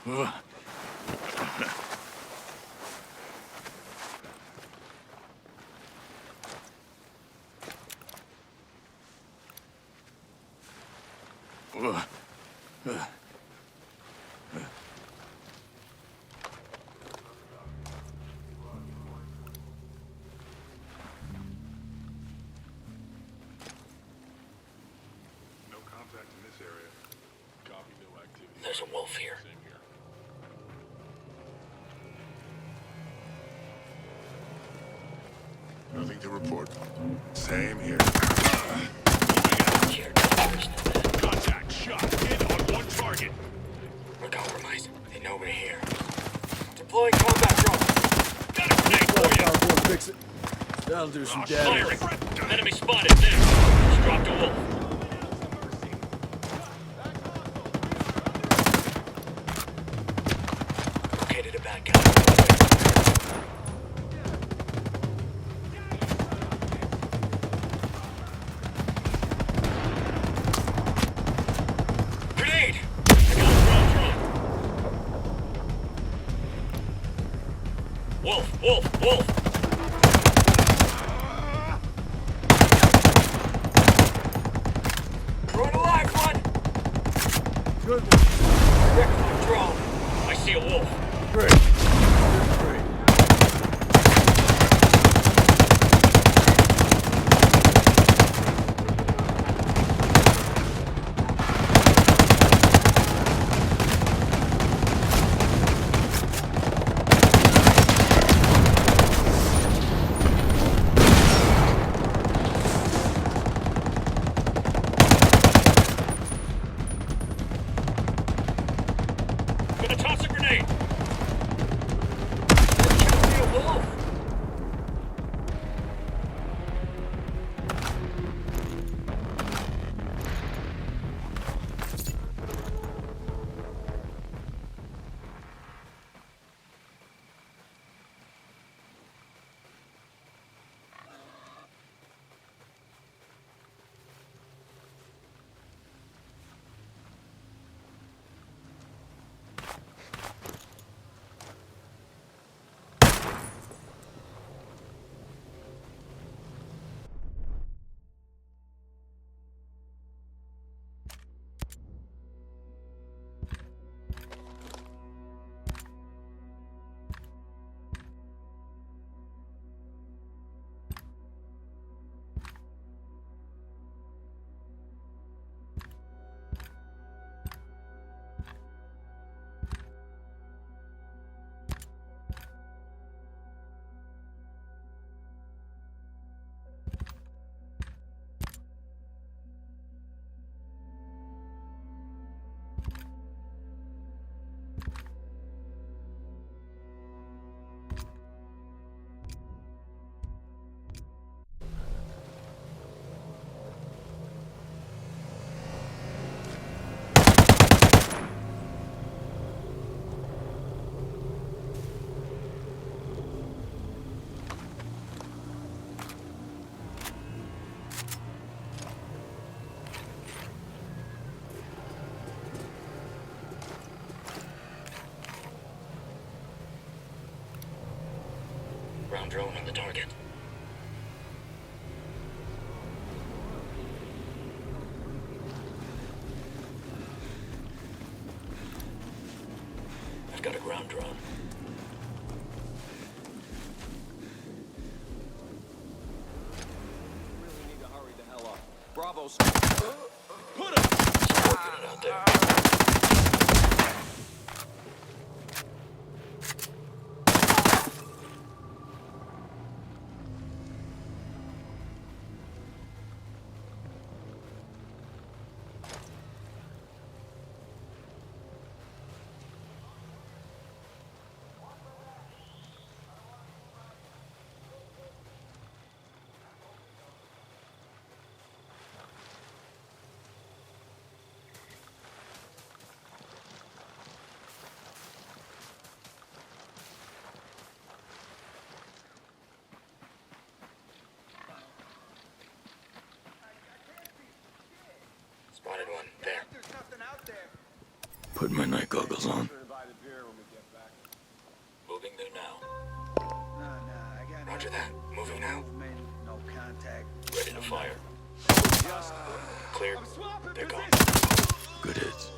There's a wolf here. Nothing to report. Same here. Contact. Shot. Hit on one target. We're compromised. They know we're here. Deploying combat drone. Got a grenade for you. Fix it. That'll do some Firing. damage. Enemy spotted there. Just dropped a wolf. Located a bad guy. Grenade! I got a ground drone. Wolf, wolf, wolf. Throwing a live one! Good one. Recon drone. I see a wolf. Great. Great. Gonna toss a grenade. There can't be a wolf! Ground drone on the target. I've got a ground drone. Really need to hurry the hell up. Bravo's. Put him. Working it out there. Spotted one. There. Put my night goggles on. Invited heading there now. Nah, I got Roger nothing. that. Moving No now. movement, no contact. Ready to no fire. Just Clear. I'm swapping They're gone. positions. Good hits.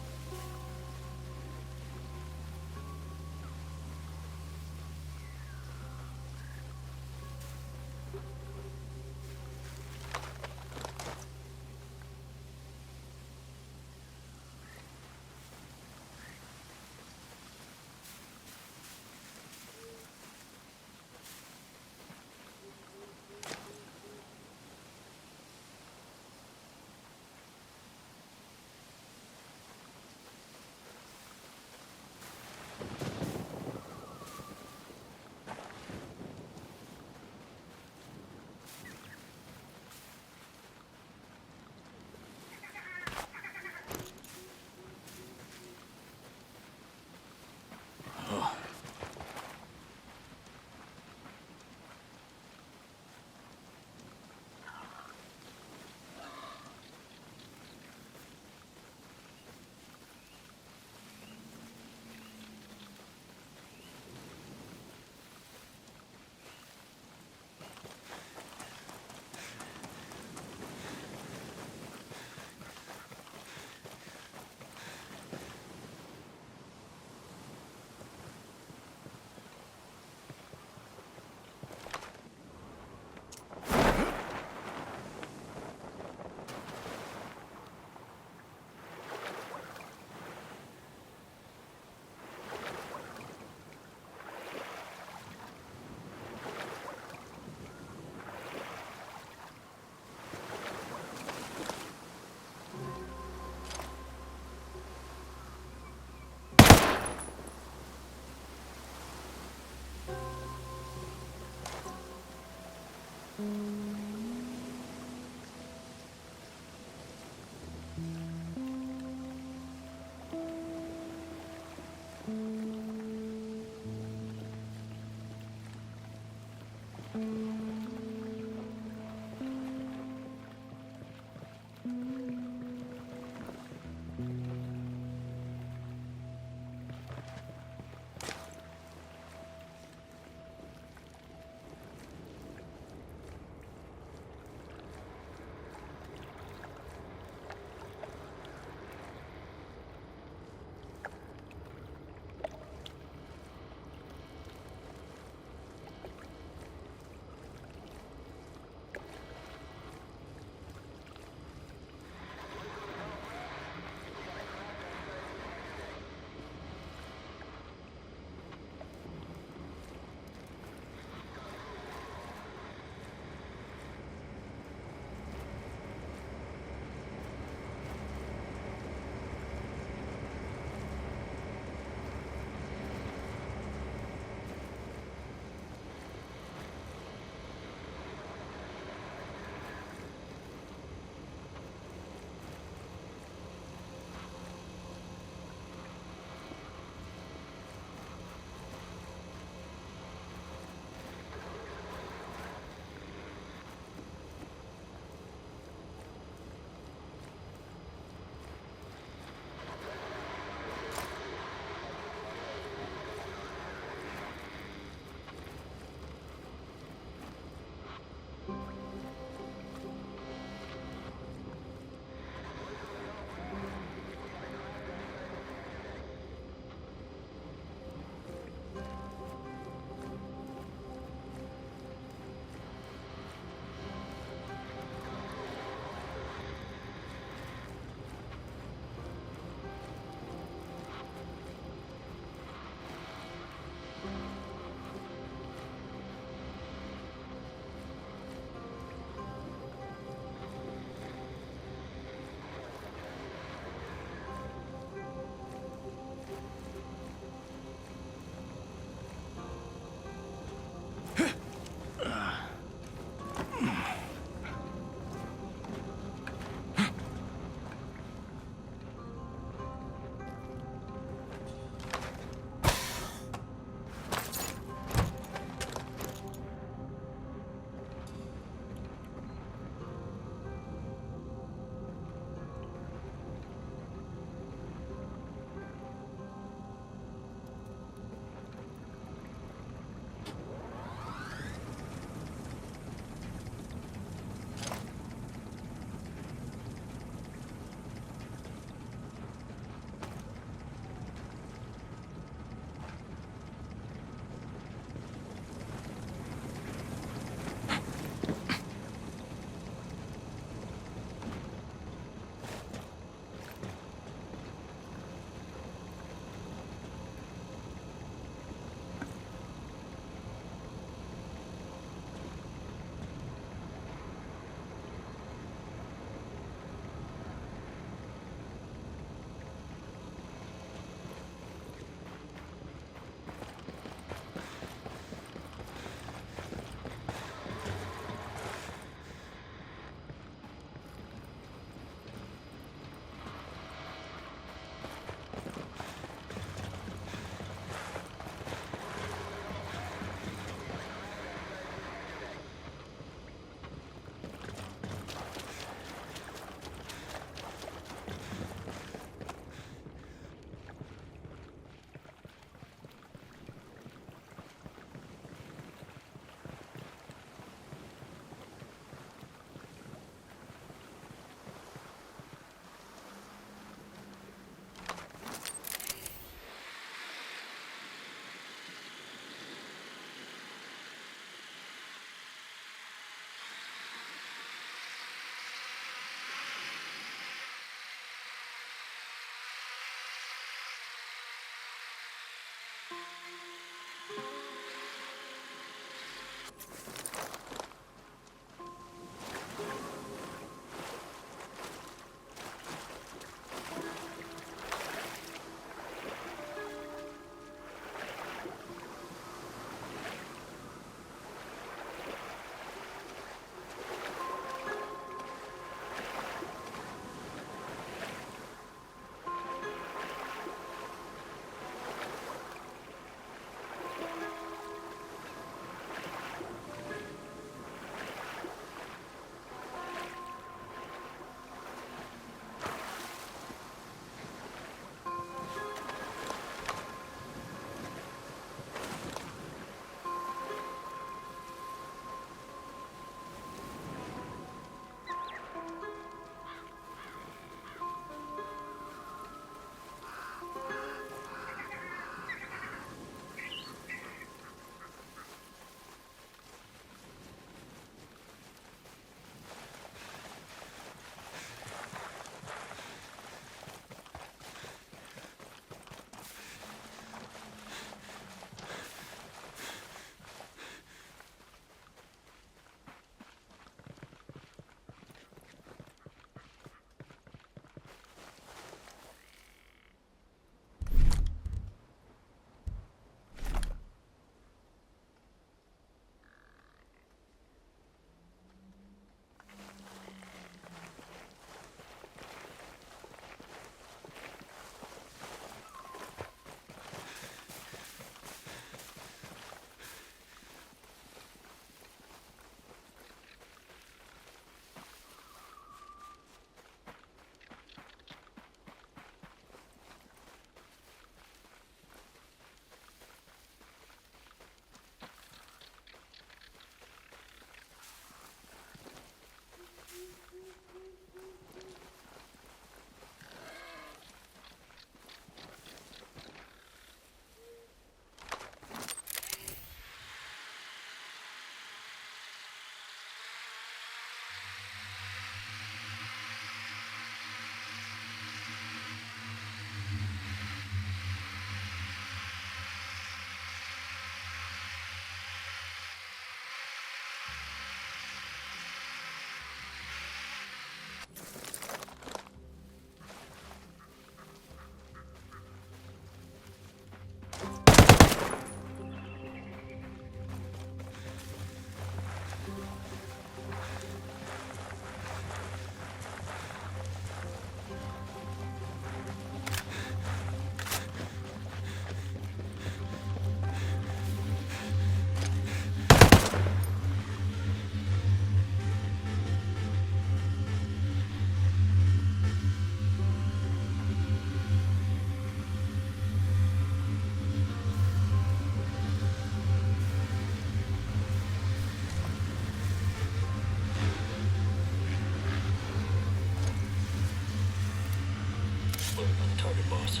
target, boss.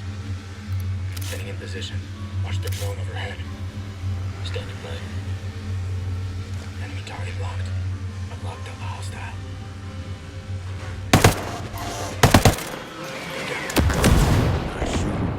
Getting in position. Watch the drone overhead. Standing by. Enemy target locked. Unlocked up hostile. Nice shooting.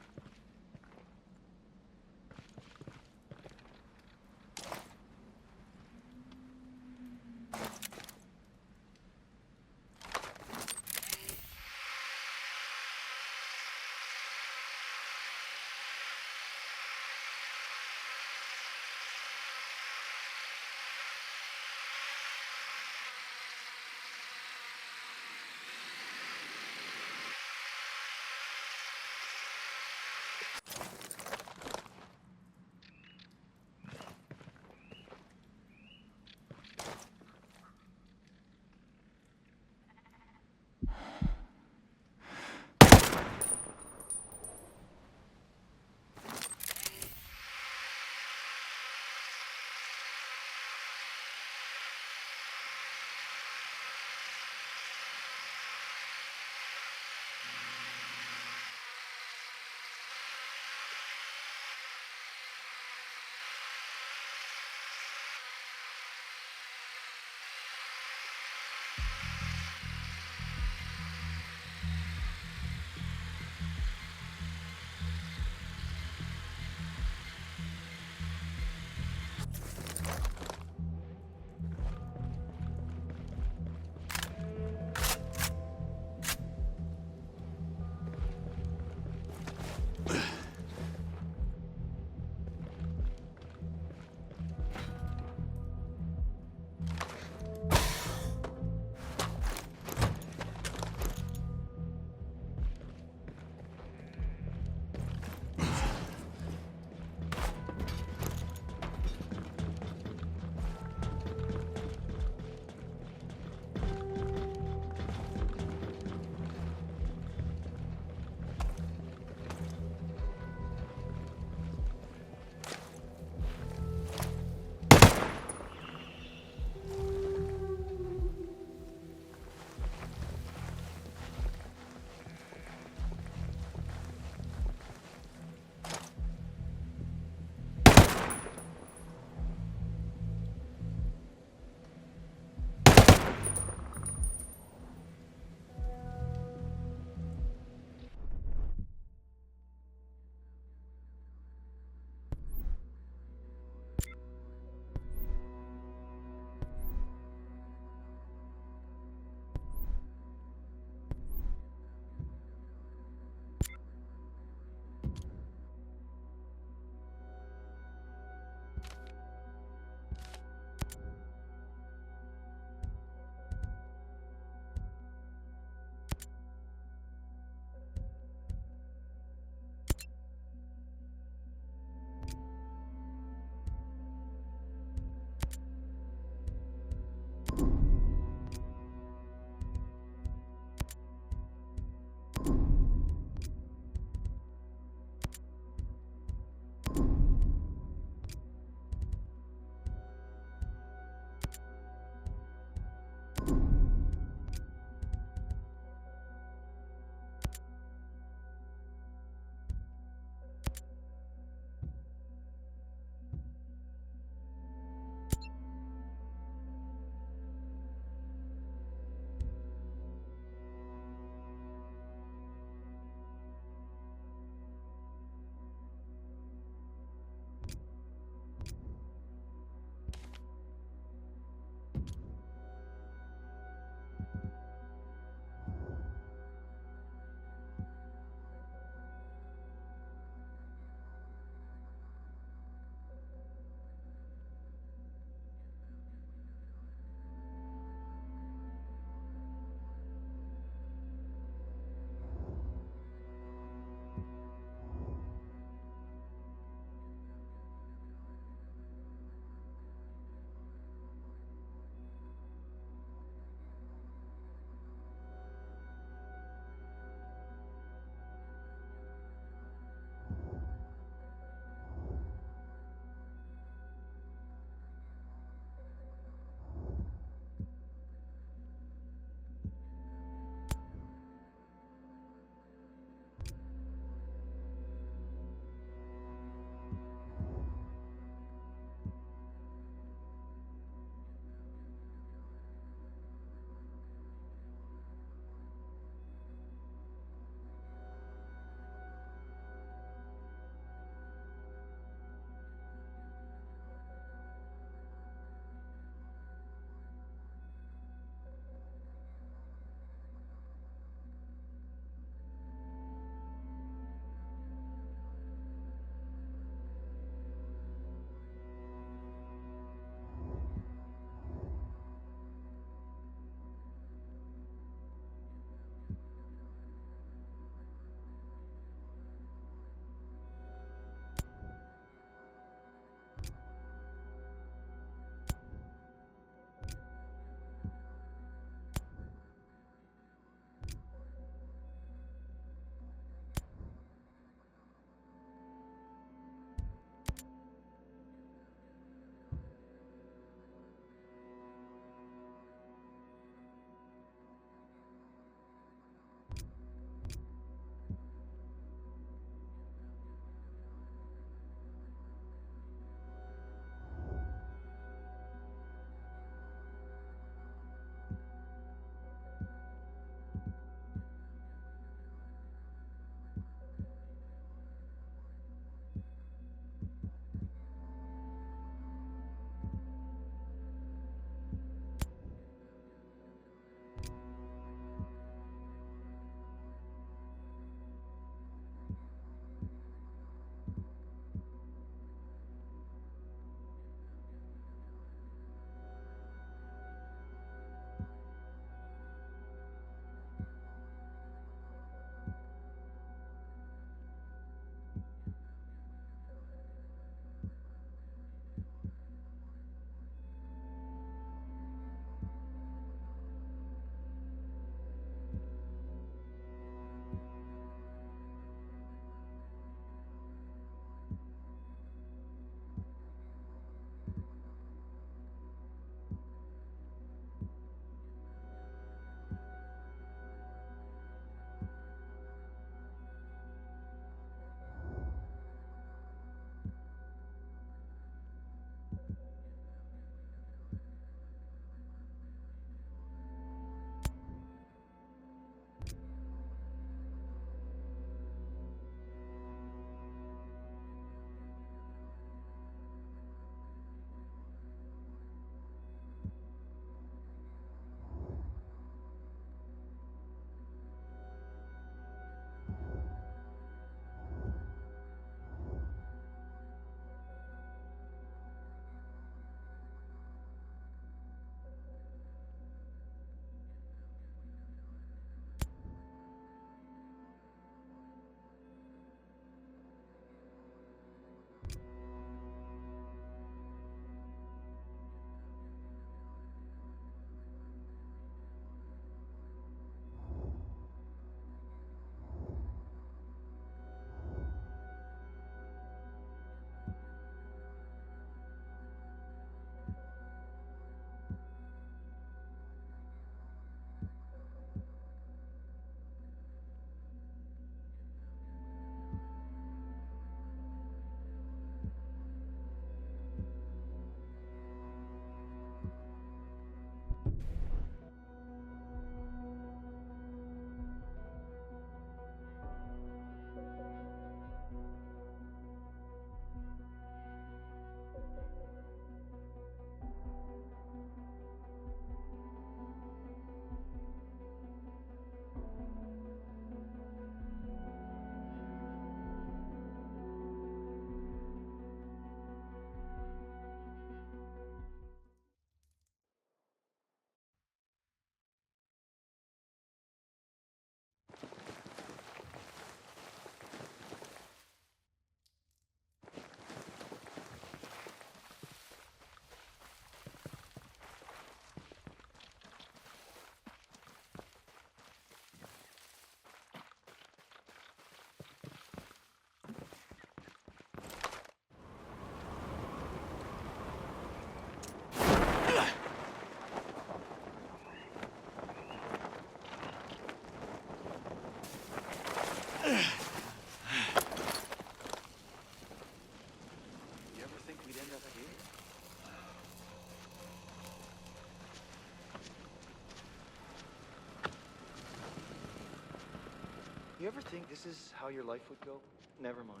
You ever think this is how your life would go? Never mind.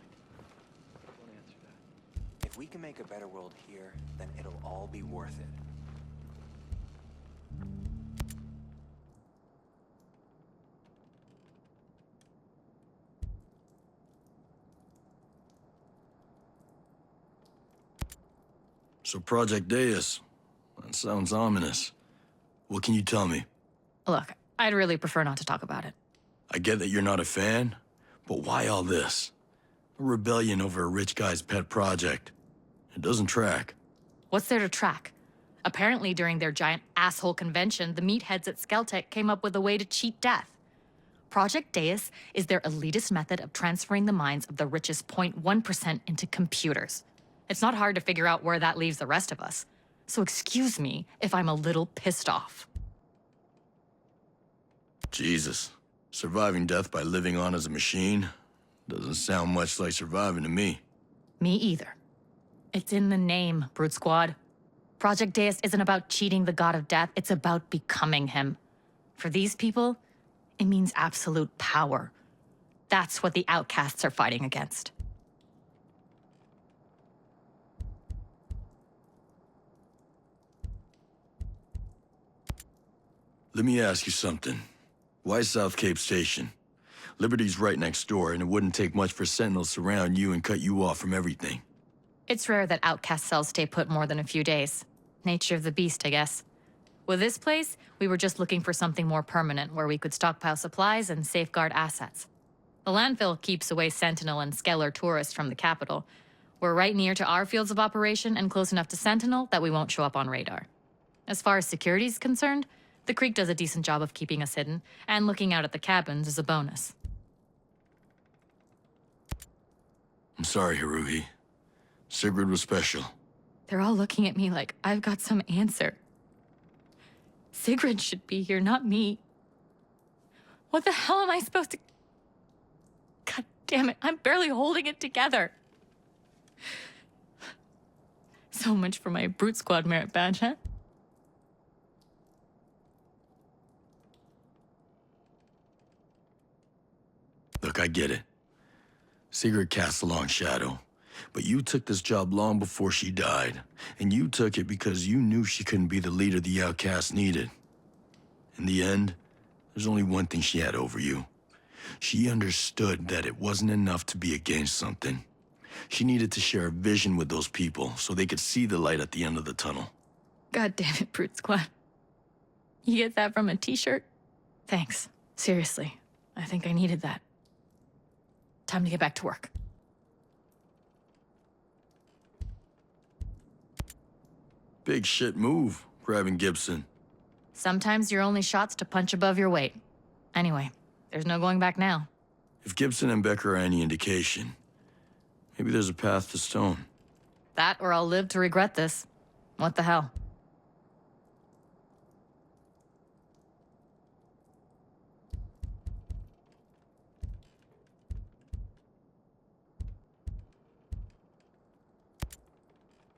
Don't answer that. If we can make a better world here, then it'll all be worth it. So Project Deus. That sounds ominous. What can you tell me? Look, I'd really prefer not to talk about it. I get that you're not a fan, but why all this? A rebellion over a rich guy's pet project. It doesn't track. What's there to track? Apparently, during their giant asshole convention, the meatheads at Skeltec came up with a way to cheat death. Project Deus is their elitist method of transferring the minds of the richest 0.1% into computers. It's not hard to figure out where that leaves the rest of us. So excuse me if I'm a little pissed off. Jesus. Surviving death by living on as a machine? Doesn't sound much like surviving to me. Me either. It's in the name, Brute Squad. Project Deus isn't about cheating the god of death, it's about becoming him. For these people, it means absolute power. That's what the outcasts are fighting against. Let me ask you something. Why South Cape Station? Liberty's right next door, and it wouldn't take much for Sentinels to surround you and cut you off from everything. It's rare that outcast cells stay put more than a few days. Nature of the beast, I guess. With this place, we were just looking for something more permanent where we could stockpile supplies and safeguard assets. The landfill keeps away Sentinel and Skeller tourists from the capital. We're right near to our fields of operation and close enough to Sentinel that we won't show up on radar. As far as security's concerned, the Creek does a decent job of keeping us hidden, and looking out at the cabins is a bonus. I'm sorry, Hahuri. Sigrid was special. They're all looking at me like I've got some answer. Sigrid should be here, not me. What the hell am I supposed to... God damn it, I'm barely holding it together. So much for my Brute Squad merit badge, huh? Look, I get it. Sigrid casts a long shadow. But you took this job long before she died. And you took it because you knew she couldn't be the leader the outcasts needed. In the end, there's only one thing she had over you. She understood that it wasn't enough to be against something. She needed to share a vision with those people so they could see the light at the end of the tunnel. God damn it, Brute Squad. You get that from a t-shirt? Thanks. Seriously, I think I needed that. Time to get back to work. Big shit move, grabbing Gibson. Sometimes your only shot's to punch above your weight. Anyway, there's no going back now. If Gibson and Becker are any indication, maybe there's a path to Stone. That or I'll live to regret this. What the hell?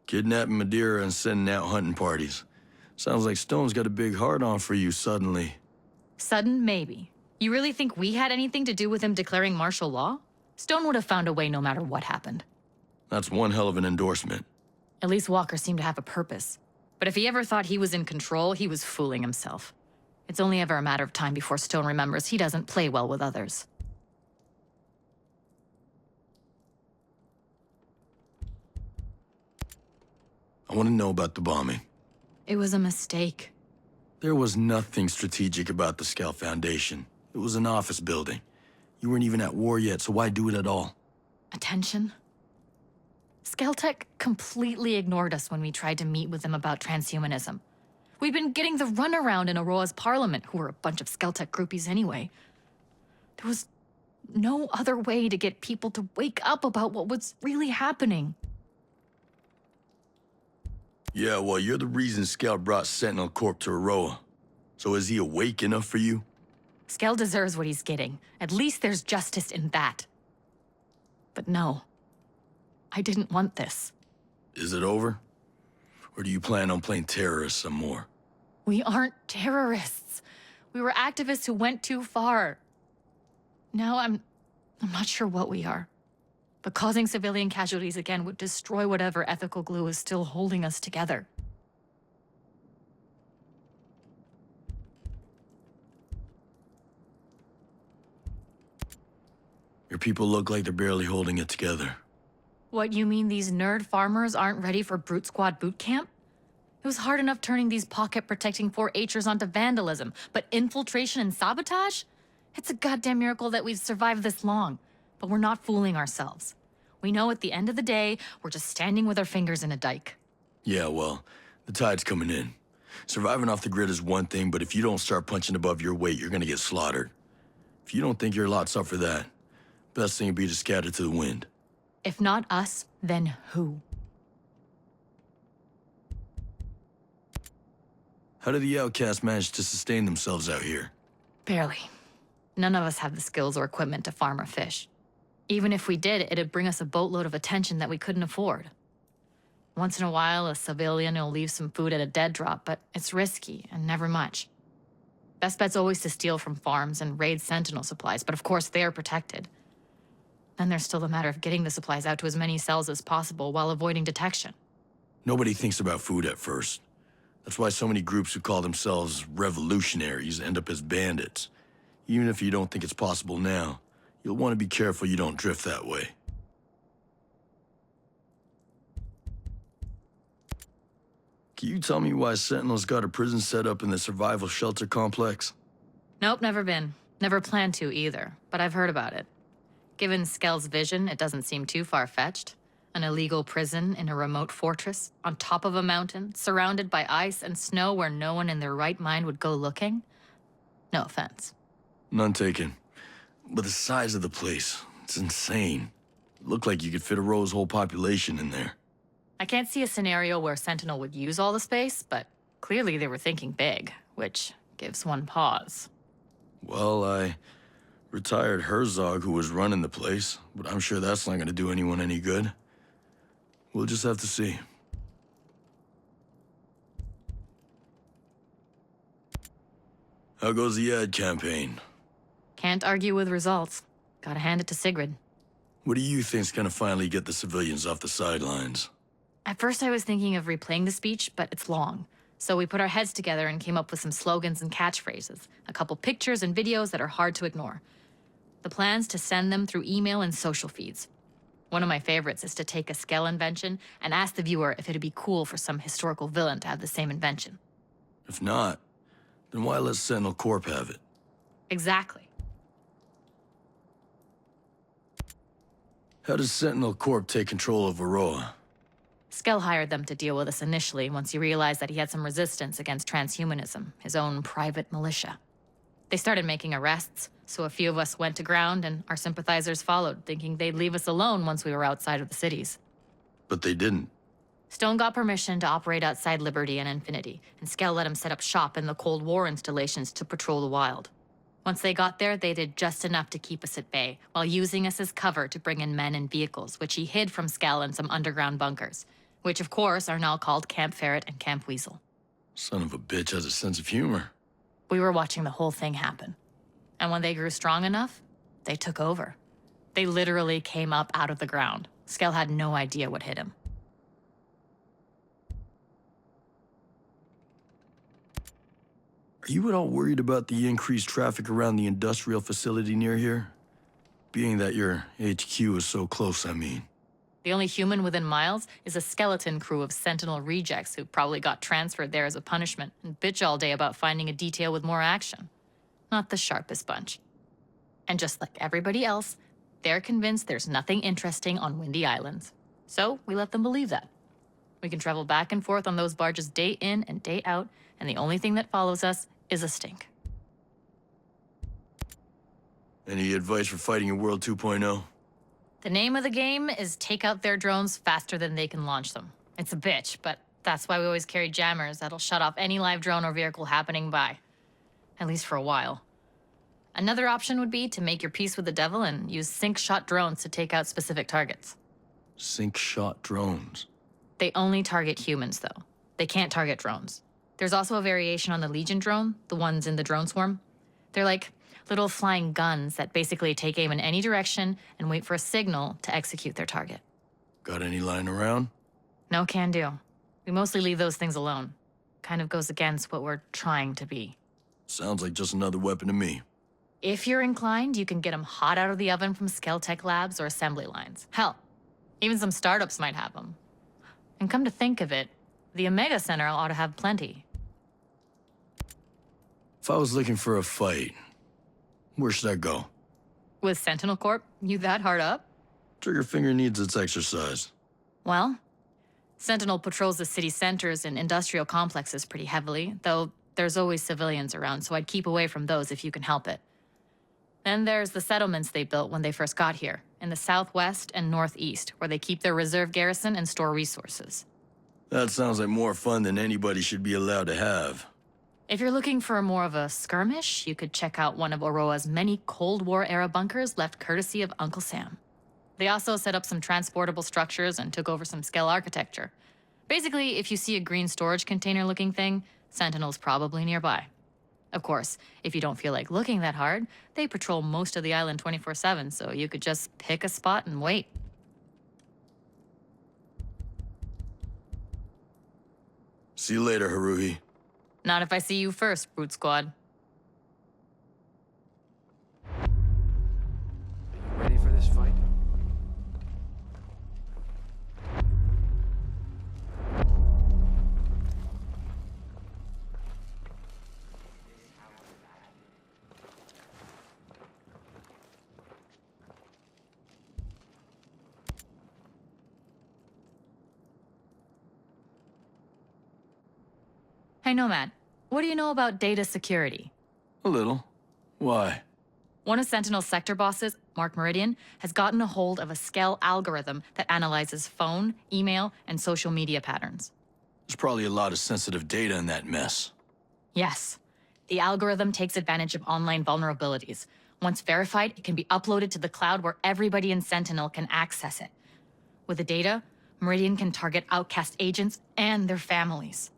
Kidnapping Madeira and sending out hunting parties. Sounds like Stone's got a big heart-on for you suddenly. Sudden, maybe. You really think we had anything to do with him declaring martial law? Stone would have found a way no matter what happened. That's one hell of an endorsement. At least Walker seemed to have a purpose. But if he ever thought he was in control, he was fooling himself. It's only ever a matter of time before Stone remembers he doesn't play well with others. I want to know about the bombing. It was a mistake. There was nothing strategic about the Scout Foundation. It was an office building. You weren't even at war yet, so why do it at all? Attention? Skeltec completely ignored us when we tried to meet with them about transhumanism. We'd been getting the runaround in Aurora's parliament, who were a bunch of Skeltec groupies anyway. There was no other way to get people to wake up about what was really happening. Yeah, well, you're the reason Scout brought Sentinel Corp to Aroa. So is he awake enough for you? Skell deserves what he's getting. At least there's justice in that. But no. I didn't want this. Is it over? Or do you plan on playing terrorists some more? We aren't terrorists. We were activists who went too far. now I'm not sure what we are. But causing civilian casualties again would destroy whatever ethical glue is still holding us together. Your people look like they're barely holding it together. What, you mean these nerd farmers aren't ready for Brute Squad boot camp? It was hard enough turning these pocket-protecting 4-H'ers onto vandalism, but infiltration and sabotage? It's a goddamn miracle that we've survived this long. But we're not fooling ourselves. We know at the end of the day, we're just standing with our fingers in a dike. Yeah, well, the tide's coming in. Surviving off the grid is one thing, but if you don't start punching above your weight, you're gonna get slaughtered. If you don't think your lot's up for that, best thing would be to scatter to the wind. If not us, then who? How do the outcasts manage to sustain themselves out here? Barely. None of us have the skills or equipment to farm or fish. Even if we did, it'd bring us a boatload of attention that we couldn't afford. Once in a while, a civilian will leave some food at a dead drop, but it's risky and never much. Best bet's always to steal from farms and raid Sentinel supplies, but of course they're protected. Then there's still the matter of getting the supplies out to as many cells as possible while avoiding detection. Nobody thinks about food at first. That's why so many groups who call themselves revolutionaries end up as bandits. Even if you don't think it's possible now, you'll want to be careful you don't drift that way. Can you tell me why Sentinel's got a prison set up in the survival shelter complex? Nope, never been. Never planned to either, but I've heard about it. Given Skell's vision, it doesn't seem too far-fetched. An illegal prison in a remote fortress, on top of a mountain, surrounded by ice and snow where no one in their right mind would go looking? No offense. None taken. But the size of the place, it's insane. Looked like you could fit a row's whole population in there. I can't see a scenario where Sentinel would use all the space, but clearly they were thinking big, which gives one pause. Well, I retired Herzog, who was running the place, but I'm sure that's not going to do anyone any good. We'll just have to see. How goes the ad campaign? Can't argue with results. Gotta hand it to Sigrid. What do you think's gonna finally get the civilians off the sidelines? At first I was thinking of replaying the speech, but it's long. So we put our heads together and came up with some slogans and catchphrases, a couple pictures and videos that are hard to ignore. The plan's to send them through email and social feeds. One of my favorites is to take a Skell invention and ask the viewer if it'd be cool for some historical villain to have the same invention. If not, then why let Sentinel Corp have it? Exactly. How does Sentinel Corp take control of Varroa? Skell hired them to deal with us initially once he realized that he had some resistance against transhumanism, his own private militia. They started making arrests, so a few of us went to ground and our sympathizers followed, thinking they'd leave us alone once we were outside of the cities. But they didn't. Stone got permission to operate outside Liberty and Infinity, and Skell let him set up shop in the Cold War installations to patrol the wild. Once they got there, they did just enough to keep us at bay, while using us as cover to bring in men and vehicles, which he hid from Skell in some underground bunkers, which of course are now called Camp Ferret and Camp Weasel. Son of a bitch has a sense of humor. We were watching the whole thing happen. And when they grew strong enough, they took over. They literally came up out of the ground. Skell had no idea what hit him. Are you at all worried about the increased traffic around the industrial facility near here? Being that your HQ is so close, I mean. The only human within miles is a skeleton crew of Sentinel rejects who probably got transferred there as a punishment and bitch all day about finding a detail with more action. Not the sharpest bunch. And just like everybody else, they're convinced there's nothing interesting on Windy Islands. So we let them believe that. We can travel back and forth on those barges day in and day out, and the only thing that follows us is a stink. Any advice for fighting in World 2.0? The name of the game is take out their drones faster than they can launch them. It's a bitch, but that's why we always carry jammers that'll shut off any live drone or vehicle happening by. At least for a while. Another option would be to make your peace with the devil and use sync-shot drones to take out specific targets. Sync-shot drones? They only target humans, though. They can't target drones. There's also a variation on the Legion drone, the ones in the drone swarm. They're like Little flying guns that basically take aim in any direction and wait for a signal to execute their target. Got any lying around? No can do. We mostly leave those things alone. Kind of goes against what we're trying to be. Sounds like just another weapon to me. If you're inclined, you can get them hot out of the oven from Skeltech labs or assembly lines. Hell, even some startups might have them. And come to think of it, the Omega Center ought to have plenty. If I was looking for a fight, where should I go? With Sentinel Corp, you that hard up? Trigger finger needs its exercise. Well, Sentinel patrols the city centers and industrial complexes pretty heavily, though there's always civilians around, so I'd keep away from those if you can help it. Then there's the settlements they built when they first got here, in the southwest and northeast, where they keep their reserve garrison and store resources. That sounds like more fun than anybody should be allowed to have. If you're looking for more of a skirmish, you could check out one of Oroa's many Cold War-era bunkers left courtesy of Uncle Sam. They also set up some transportable structures and took over some Skell architecture. Basically, if you see a green storage container-looking thing, Sentinel's probably nearby. Of course, if you don't feel like looking that hard, they patrol most of the island 24/7, so you could just pick a spot and wait. See you later, Hahuri. Not if I see you first, Brute Squad. Are you ready for this fight? Hey, Nomad, what do you know about data security? A little. Why? One of Sentinel's sector bosses, Mark Meridian, has gotten a hold of a Skell algorithm that analyzes phone, email, and social media patterns. There's probably a lot of sensitive data in that mess. Yes. The algorithm takes advantage of online vulnerabilities. Once verified, it can be uploaded to the cloud where everybody in Sentinel can access it. With the data, Meridian can target outcast agents and their families.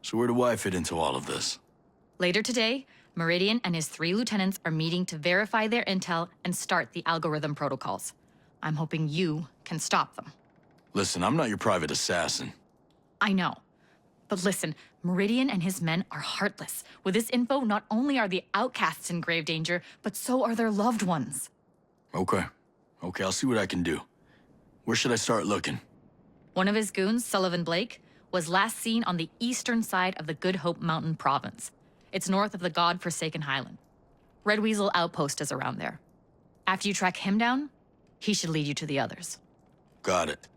So where do I fit into all of this? Later today, Meridian and his 3 lieutenants are meeting to verify their intel and start the algorithm protocols. I'm hoping you can stop them. Listen, I'm not your private assassin. I know. But listen, Meridian and his men are heartless. With this info, not only are the outcasts in grave danger, but so are their loved ones. Okay, I'll see what I can do. Where should I start looking? One of his goons, Sullivan Blake, was last seen on the eastern side of the Good Hope Mountain province. It's north of the God-forsaken highland. Red Weasel Outpost is around there. After you track him down, he should lead you to the others. Got it.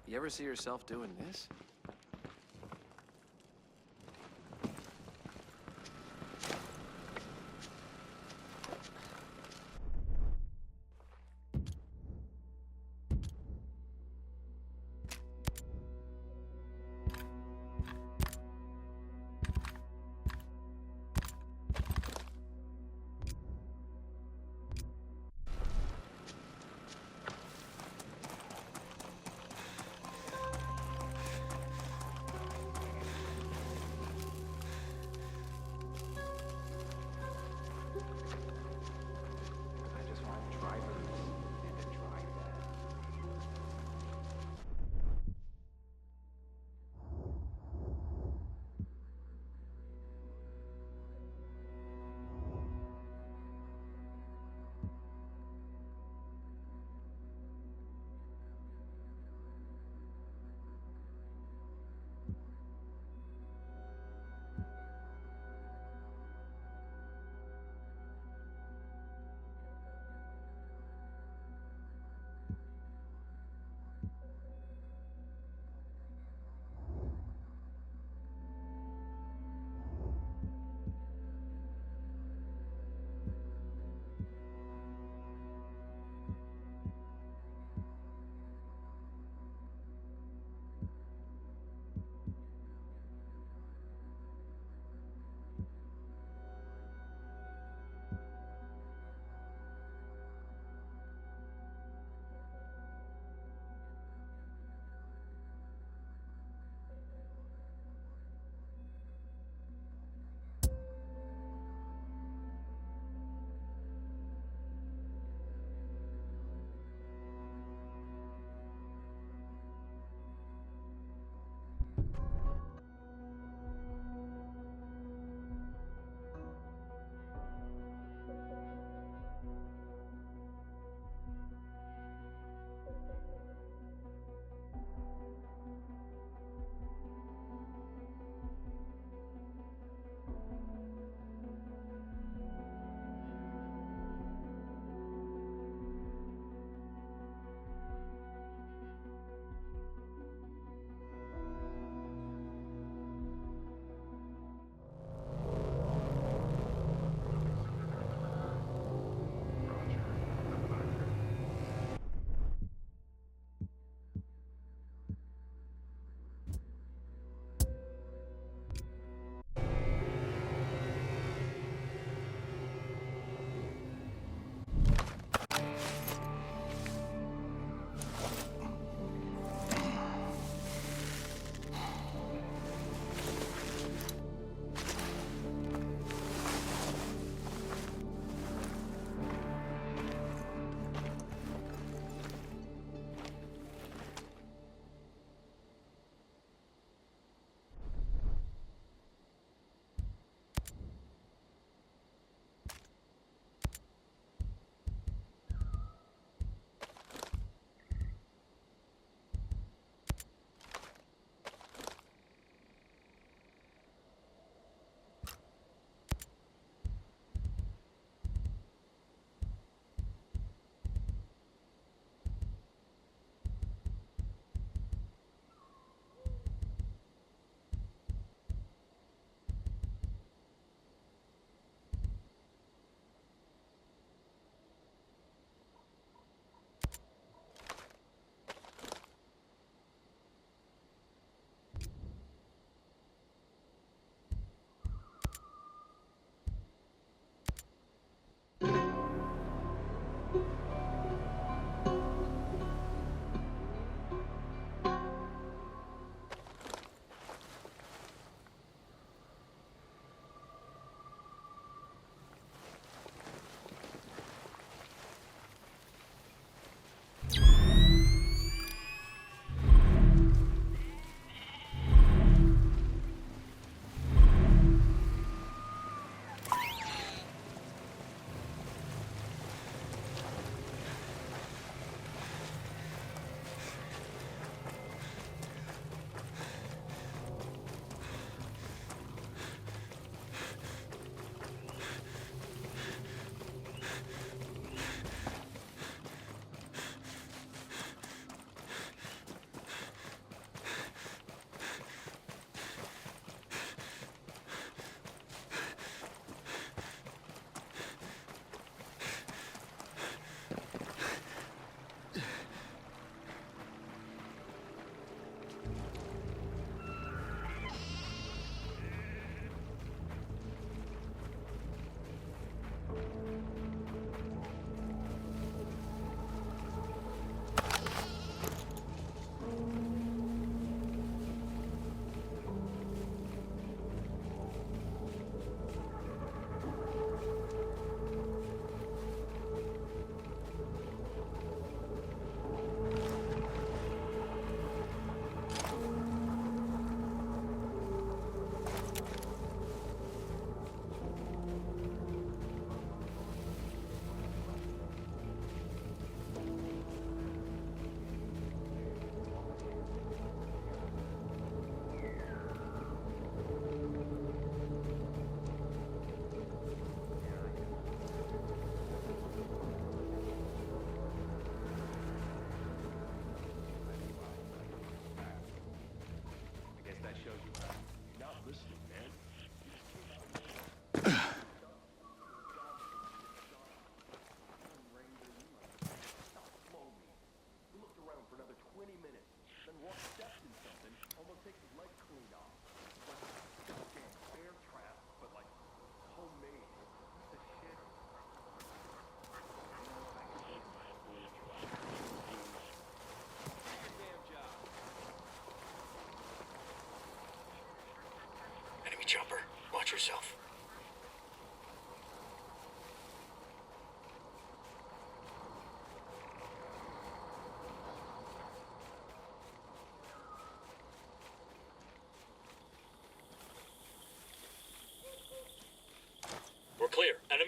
You ever see yourself doing this?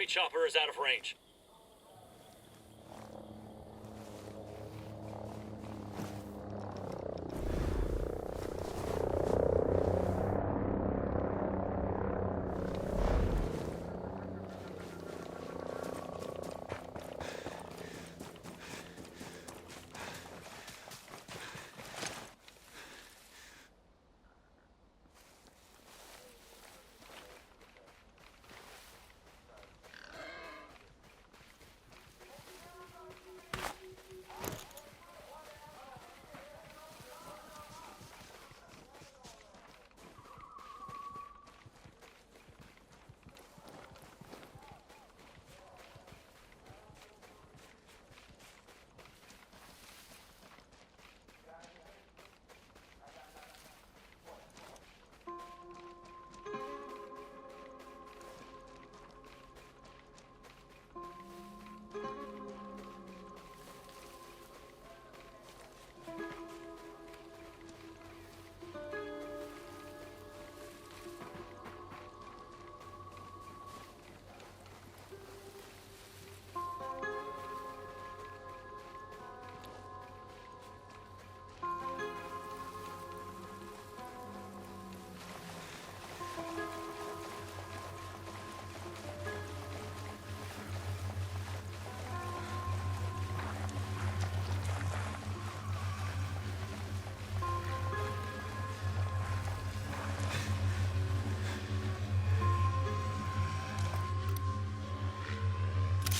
chopper is out of range.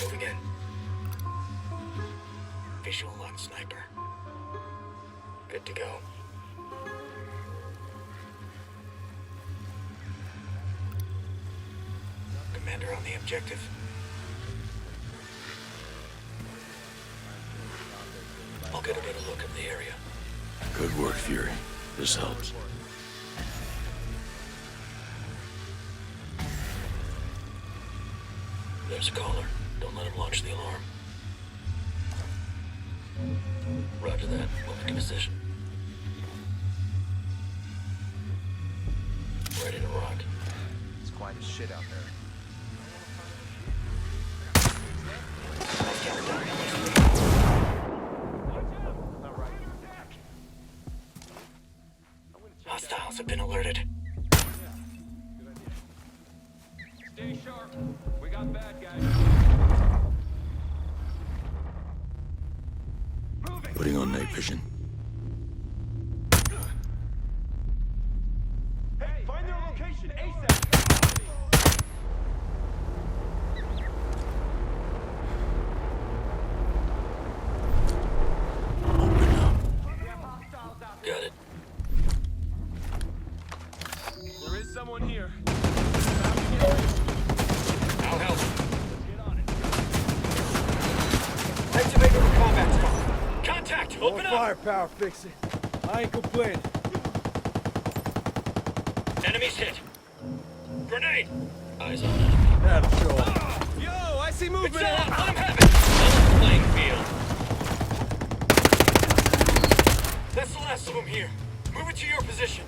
Moving in. Visual on sniper. Good to go. Commander on the objective. I'll get a better look at the area. Good work, Fury. This helps. There's a caller. Don't let him launch the alarm. Roger that. Move to position. Ready to rock. It's quite a shit out there. Hostiles have been alerted. Stay sharp. We got bad guys. Moving. Putting on night vision. Hey, find their location ASAP. Open up. Got it. There is someone here. I'll help. Get on it. Activate the combat scope. Contact! Open up! Firepower, fix it. I ain't complaining. Enemies hit. Grenade! Eyes on enemy. That'll show up. Yo, I see It's movement. on! Let him have it! Level playing field. That's the last of them here. Move it to your position.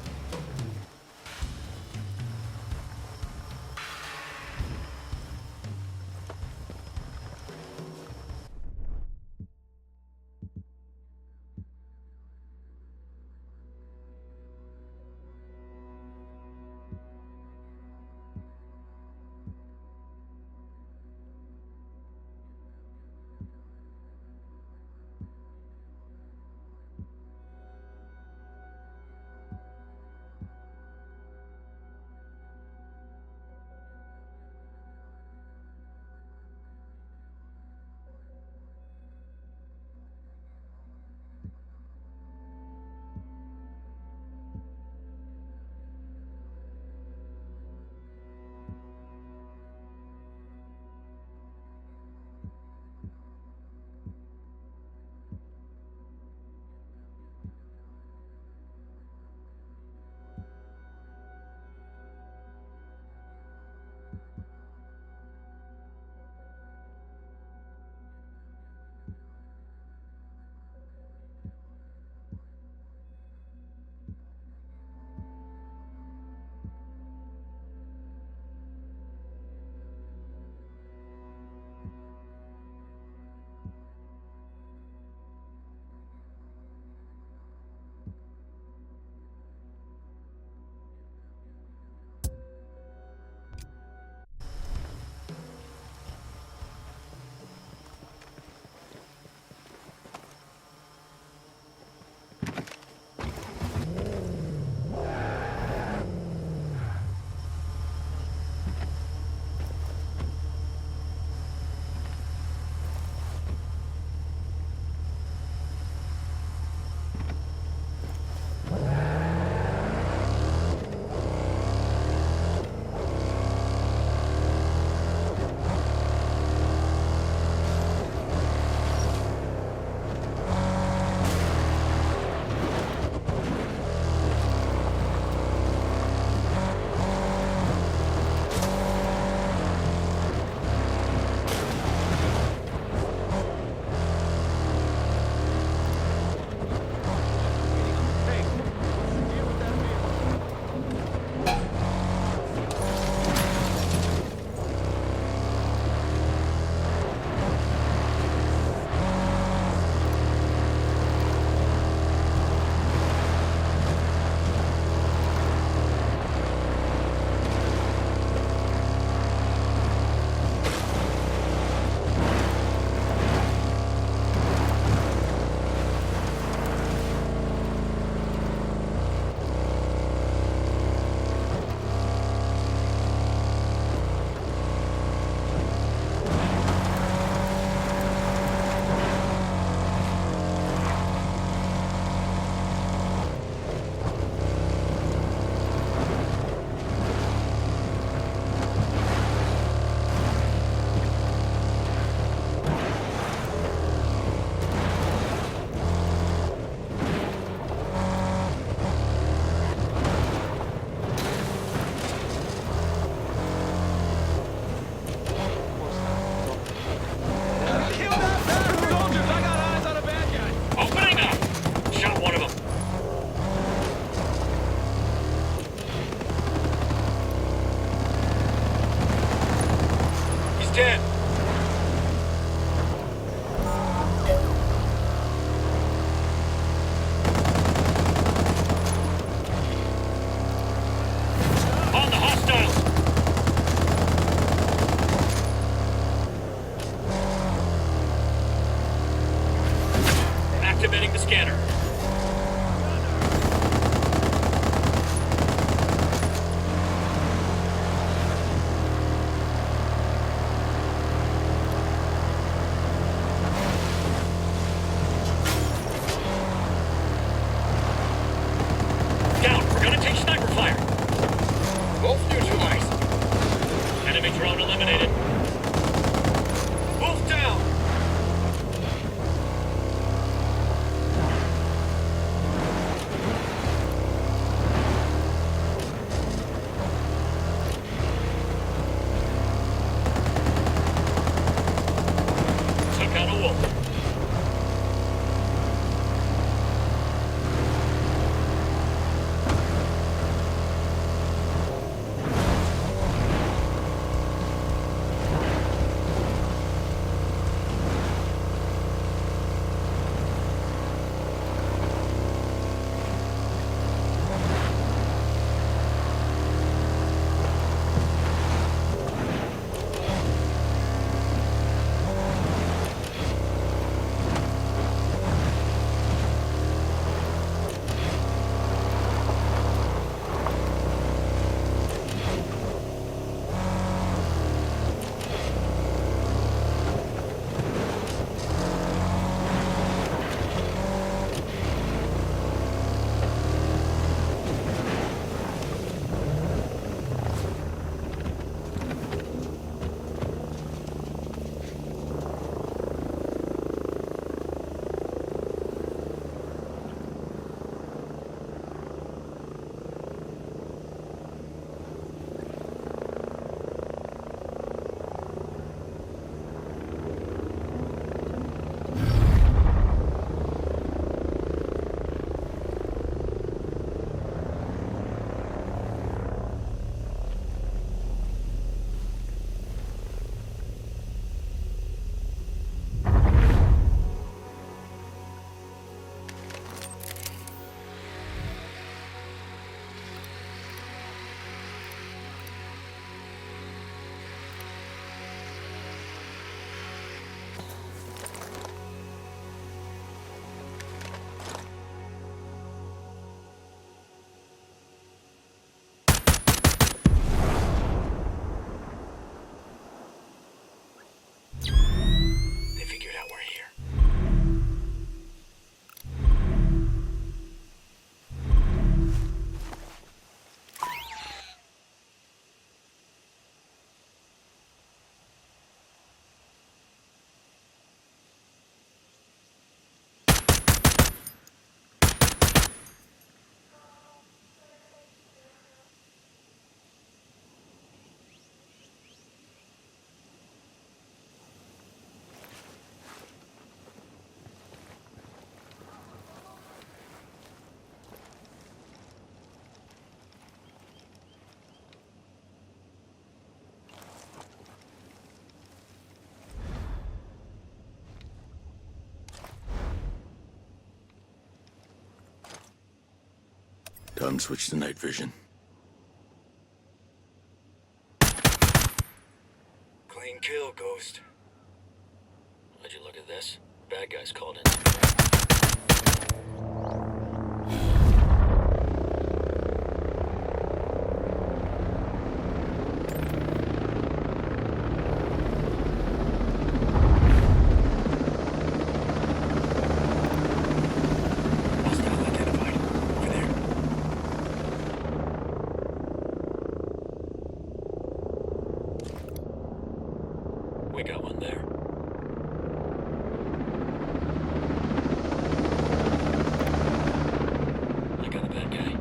in. On the hostiles! Activating the scanner. Down. We're gonna take sniper fire. Both neutralized. Enemy drone eliminated. Both down. Took out a wolf. They figured out we're here. Time to switch to night vision. Clean kill, Ghost. How'd you look at this? Bad guys called in. Hostile identified. Over there. We got one there. I got the bad guy.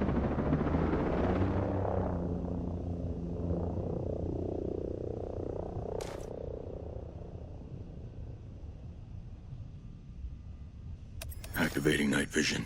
Activating night vision.